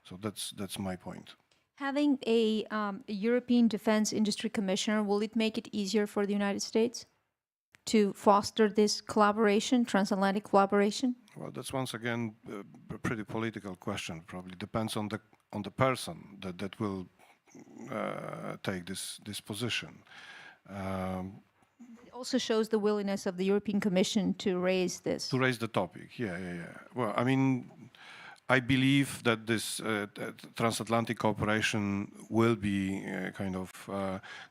So that's my point. Having a European Defense Industry Commissioner, will it make it easier for the United States to foster this collaboration, transatlantic collaboration? Well, that's once again a pretty political question. Probably depends on the person that will take this position. It also shows the willingness of the European Commission to raise this. To raise the topic, yeah. Well, I mean, I believe that this transatlantic cooperation will be kind of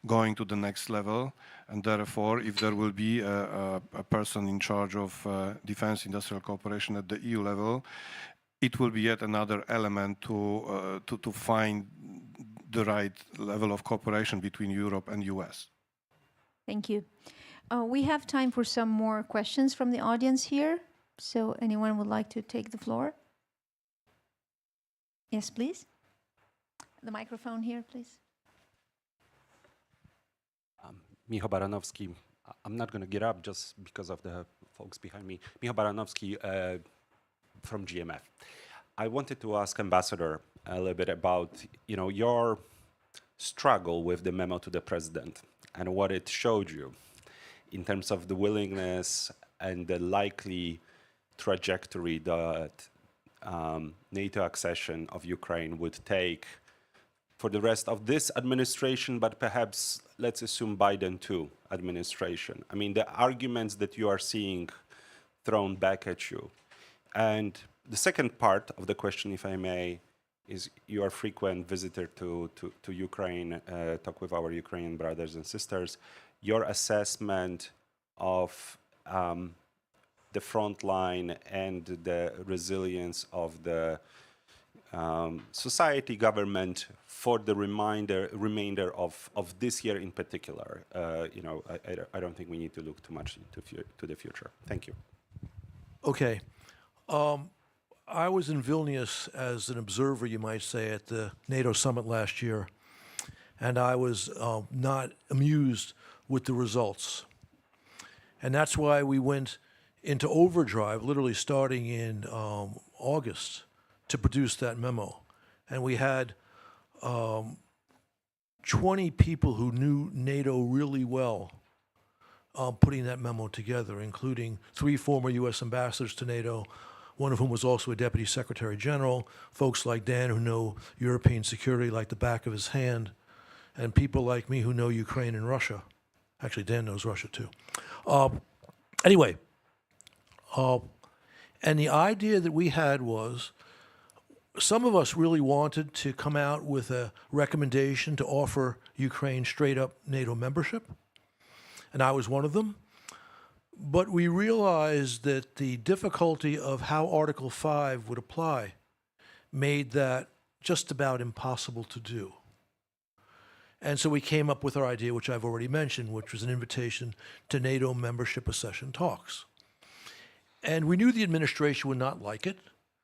going to the next level, and therefore, if there will be a person in charge of defense industrial cooperation at the EU level, it will be yet another element to find the right level of cooperation between Europe and US. Thank you. We have time for some more questions from the audience here. So anyone would like to take the floor? Yes, please. The microphone here, please. Michał Baranowski. I'm not going to get up just because of the folks behind me. Michał Baranowski from GMF. I wanted to ask Ambassador a little bit about, your struggle with the memo to the president and what it showed you in terms of the willingness and the likely trajectory that NATO accession of Ukraine would take for the rest of this administration, but perhaps let's assume Biden too administration. I mean, the arguments that you are seeing thrown back at you. And the second part of the question, if I may, is you are a frequent visitor to Ukraine, talk with our Ukrainian brothers and sisters. Your assessment of the front line and the resilience of the society, government for the remainder of this year in particular. I don't think we need to look too much to the future. Thank you. Okay. I was in Vilnius as an observer, you might say, at the NATO summit last year, and I was not amused with the results. And that's why we went into overdrive, literally starting in August, to produce that memo. And we had 20 people who knew NATO really well putting that memo together, including 3 former U.S. ambassadors to NATO, one of whom was also a Deputy Secretary General, folks like Dan who know European security like the back of his hand, and people like me who know Ukraine and Russia. Actually, Dan knows Russia too. Anyway, and the idea that we had was, some of us really wanted to come out with a recommendation to offer Ukraine straight-up NATO membership, and I was one of them. But we realized that the difficulty of how Article 5 would apply made that just about impossible to do. And so we came up with our idea, which I've already mentioned, which was an invitation to NATO membership accession talks. And we knew the administration would not like it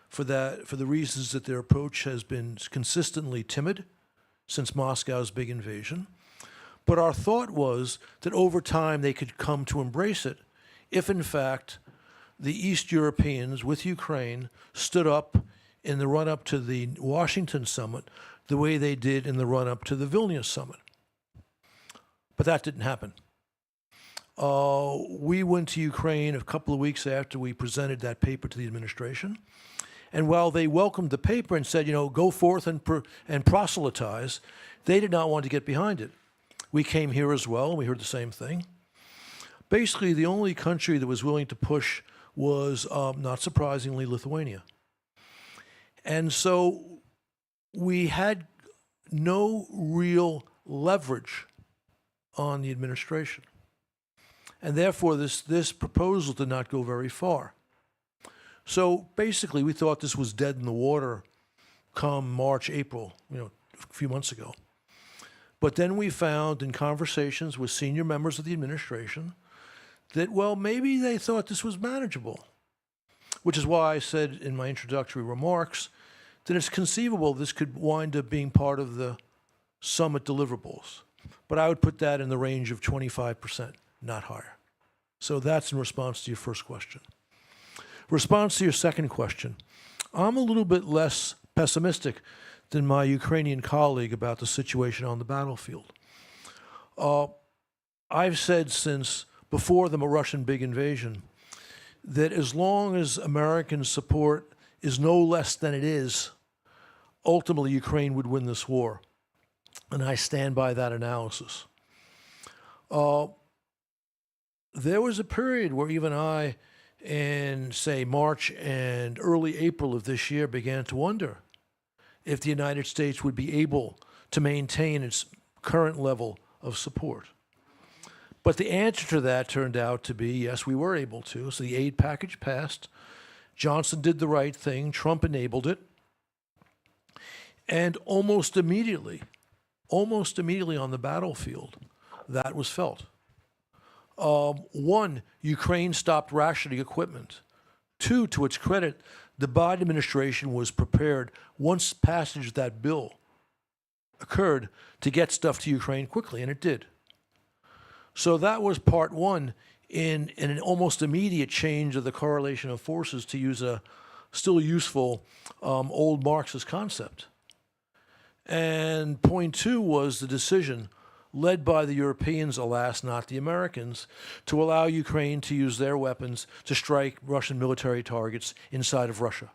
for the reasons that their approach has been consistently timid since Moscow's big invasion. But our thought was that over time they could come to embrace it if, in fact, the East Europeans with Ukraine stood up in the run-up to the Washington summit the way they did in the run-up to the Vilnius summit. But that didn't happen. We went to Ukraine a couple of weeks after we presented that paper to the administration. And while they welcomed the paper and said, go forth and proselytize, they did not want to get behind it. We came here as well, and we heard the same thing. Basically, the only country that was willing to push was, not surprisingly, Lithuania. And so we had no real leverage on the administration. And therefore, this proposal did not go very far. So basically, we thought this was dead in the water come March, April, a few months ago. But then we found in conversations with senior members of the administration that, well, maybe they thought this was manageable, which is why I said in my introductory remarks that it's conceivable this could wind up being part of the summit deliverables. But I would put that in the range of 25%, not higher. So that's in response to your first question. Response to your second question, I'm a little bit less pessimistic than my Ukrainian colleague about the situation on the battlefield. I've said since before the Russian big invasion that as long as American support is no less than it is, ultimately Ukraine would win this war. And I stand by that analysis. There was a period where even I, in, say, March and early April of this year, began to wonder if the United States would be able to maintain its current level of support. But the answer to that turned out to be, yes, we were able to. So the aid package passed. Johnson did the right thing. Trump enabled it. And almost immediately on the battlefield, that was felt. One, Ukraine stopped rationing equipment. Two, to its credit, the Biden administration was prepared, once passage of that bill occurred, to get stuff to Ukraine quickly, and it did. So that was part one in an almost immediate change of the correlation of forces, to use a still useful old Marxist concept. And point two was the decision, led by the Europeans, alas, not the Americans, to allow Ukraine to use their weapons to strike Russian military targets inside of Russia.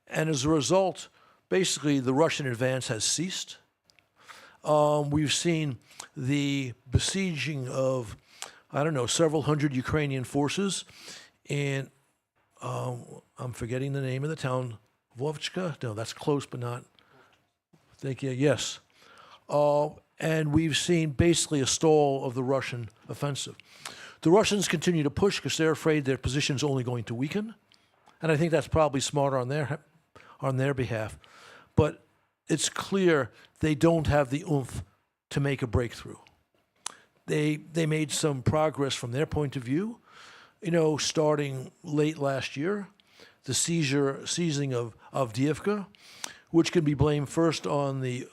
And as a result, basically the Russian advance has ceased. We've seen the besieging of, several hundred Ukrainian forces in, I'm forgetting the name of the town, Vovchka? No, that's close, but not. Thank you, yes. And we've seen basically a stall of the Russian offensive. The Russians continue to push because they're afraid their position's only going to weaken. And I think that's probably smarter on their behalf. But it's clear they don't have the oomph to make a breakthrough. They made some progress from their point of view, starting late last year, the seizing of Avdiivka, which can be blamed first on the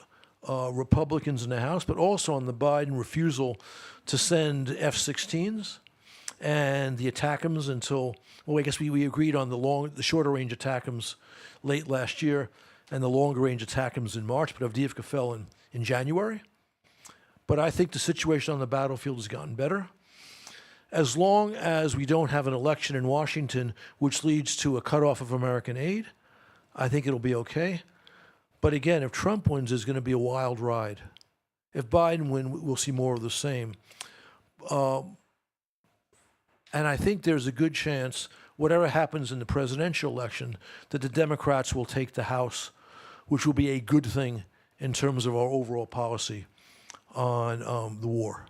Republicans in the House, but also on the Biden refusal to send F-16s and the ATACMS until, well, I guess we agreed on the shorter range ATACMS late last year and the longer range ATACMS in March, but Avdiivka fell in January. But I think the situation on the battlefield has gotten better. As long as we don't have an election in Washington which leads to a cutoff of American aid, I think it'll be okay. But again, if Trump wins, it's going to be a wild ride. If Biden wins, we'll see more of the same. And I think there's a good chance, whatever happens in the presidential election, that the Democrats will take the House, which will be a good thing in terms of our overall policy on the war.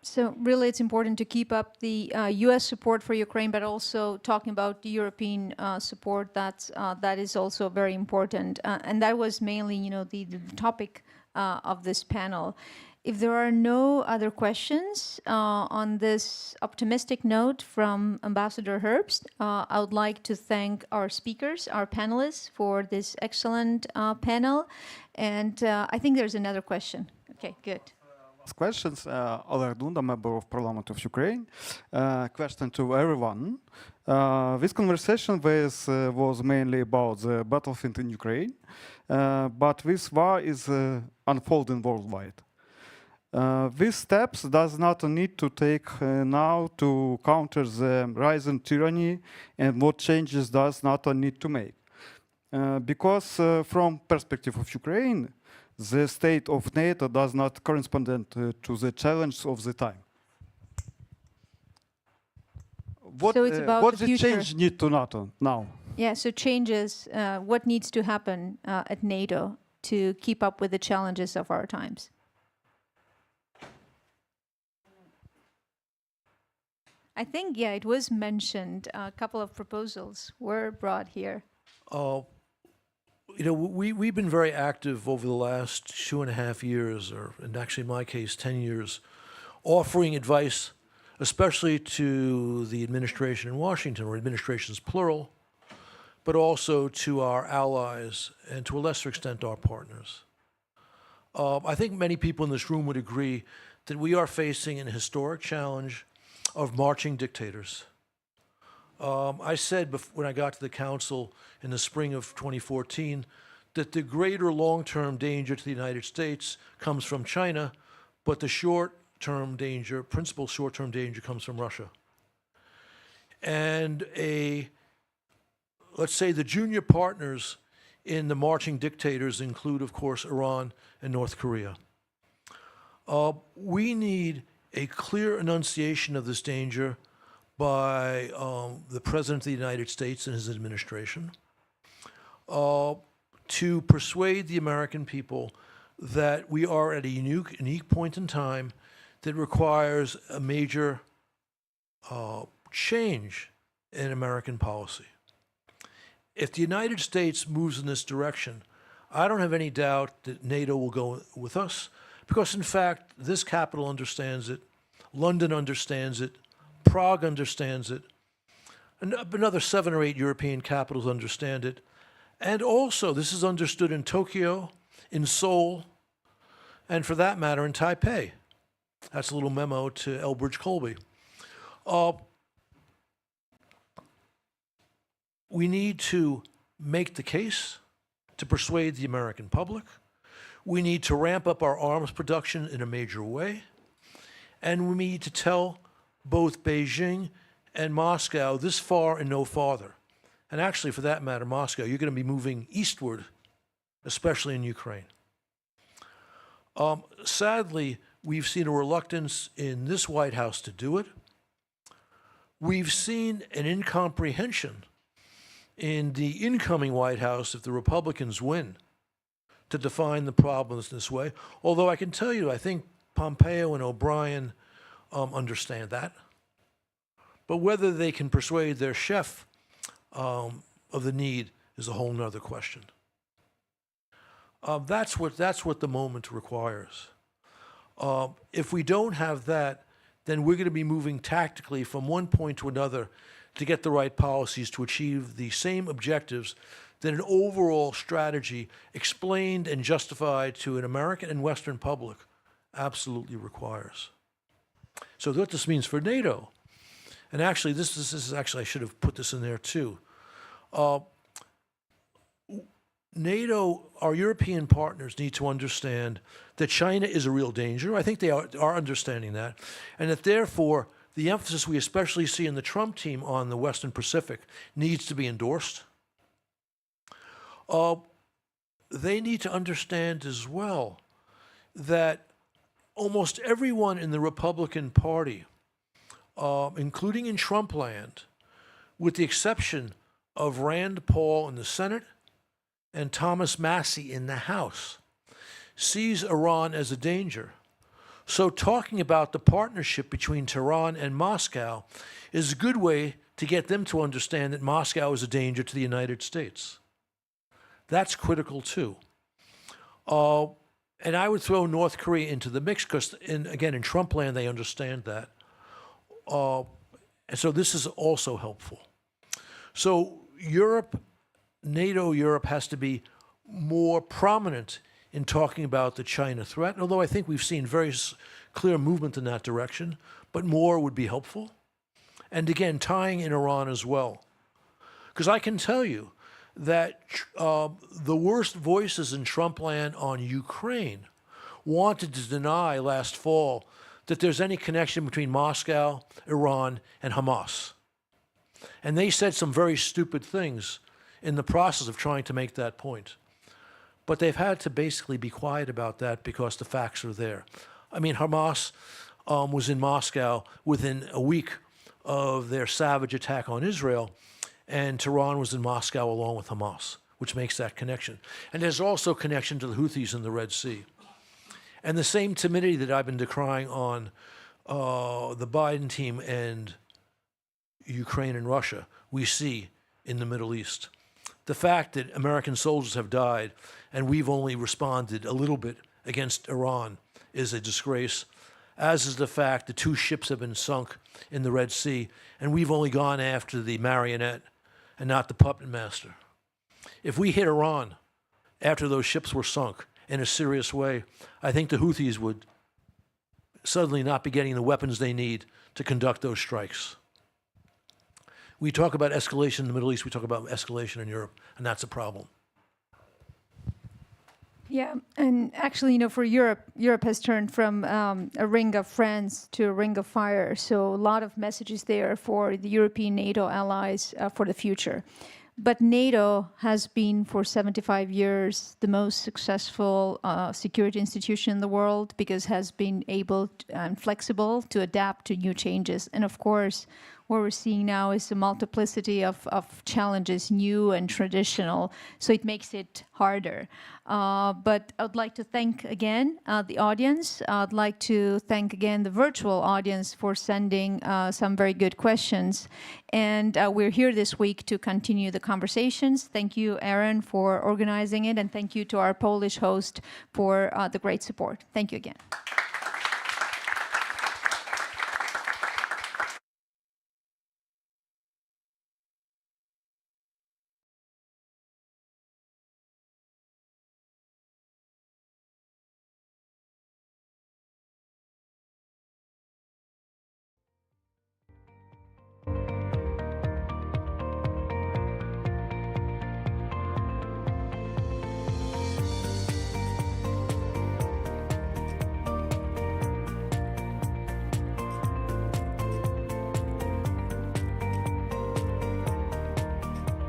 So really, it's important to keep up the U.S. support for Ukraine, but also talking about the European support. That is also very important, and that was mainly, the topic of this panel. If there are no other questions on this optimistic note from Ambassador Herbst, I would like to thank our speakers, our panelists, for this excellent panel. And I think there's another question. Okay, good. Questions. Oleg Dunda, member of Parliament of Ukraine. Question to everyone. This conversation was mainly about the battlefield in Ukraine, but this war is unfolding worldwide. These steps does not need to take now to counter the rising tyranny, and what changes does not need to make. Because from perspective of Ukraine, the state of NATO does not correspond to the challenge of the time. So it's about what the the future. change need to NATO now? Yeah, so changes, what needs to happen at NATO to keep up with the challenges of our times? I think, it was mentioned. A couple of proposals were brought here. We've been very active over the last 2.5 years, or in actually in my case, 10 years, offering advice, especially to the administration in Washington, or administrations plural, but also to our allies and to a lesser extent our partners. I think many people in this room would agree that we are facing an historic challenge of marching dictators. I said when I got to the council in the spring of 2014 that the greater long-term danger to the United States comes from China, but the short-term danger, principal short-term danger, comes from Russia. And let's say the junior partners in the marching dictators include, of course, Iran and North Korea. We need a clear enunciation of this danger by the President of the United States and his administration to persuade the American people that we are at a unique point in time that requires a major change in American policy. If the United States moves in this direction, I don't have any doubt that NATO will go with us, because in fact, this capital understands it, London understands it, Prague understands it, and another 7 or 8 European capitals understand it. And also, this is understood in Tokyo, in Seoul, and for that matter, in Taipei. That's a little memo to Elbridge Colby. We need to make the case to persuade the American public. We need to ramp up our arms production in a major way. And we need to tell both Beijing and Moscow this far and no farther. And actually, for that matter, Moscow, you're going to be moving eastward, especially in Ukraine. Sadly, we've seen a reluctance in this White House to do it. We've seen an incomprehension in the incoming White House, if the Republicans win, to define the problems this way. Although I can tell you, I think Pompeo and O'Brien understand that. But whether they can persuade their chef of the need is a whole nother question. That's what the moment requires. If we don't have that, then we're going to be moving tactically from one point to another to get the right policies to achieve the same objectives that an overall strategy explained and justified to an American and Western public absolutely requires. So what this means for NATO, and actually this is actually, I should have put this in there too. NATO, our European partners need to understand that China is a real danger. I think they are understanding that. And that therefore, the emphasis we especially see in the Trump team on the Western Pacific needs to be endorsed. They need to understand as well that almost everyone in the Republican Party, including in Trump land, with the exception of Rand Paul in the Senate and Thomas Massie in the House, sees Iran as a danger. So talking about the partnership between Tehran and Moscow is a good way to get them to understand that Moscow is a danger to the United States. That's critical too. And I would throw North Korea into the mix because, again, in Trump land, they understand that. And so this is also helpful. So Europe, NATO Europe has to be more prominent in talking about the China threat, although I think we've seen very clear movement in that direction, but more would be helpful. And again, tying in Iran as well. Because I can tell you that the worst voices in Trump land on Ukraine wanted to deny last fall that there's any connection between Moscow, Iran, and Hamas. And they said some very stupid things in the process of trying to make that point. But they've had to basically be quiet about that because the facts are there. I mean, Hamas was in Moscow within a week of their savage attack on Israel, and Tehran was in Moscow along with Hamas, which makes that connection. And there's also connection to the Houthis in the Red Sea. And the same timidity that I've been decrying on the Biden team and Ukraine and Russia, we see in the Middle East. The fact that American soldiers have died and we've only responded a little bit against Iran is a disgrace. as is the fact that 2 ships have been sunk in the Red Sea, and we've only gone after the marionette and not the puppet master. If we hit Iran after those ships were sunk in a serious way, I think the Houthis would suddenly not be getting the weapons they need to conduct those strikes. We talk about escalation in the Middle East, we talk about escalation in Europe, and that's a problem. Yeah, and actually, for Europe, Europe has turned from a ring of friends to a ring of fire. So a lot of messages there for the European NATO allies for the future. But NATO has been for 75 years the most successful security institution in the world because has been able and flexible to adapt to new changes. And of course, what we're seeing now is a multiplicity of challenges, new and traditional, so it makes it harder. But I'd like to thank again the audience. I'd like to thank again the virtual audience for sending some very good questions. And we're here this week to continue the conversations. Thank you, Aaron, for organizing it, and thank you to our Polish host for the great support. Thank you again.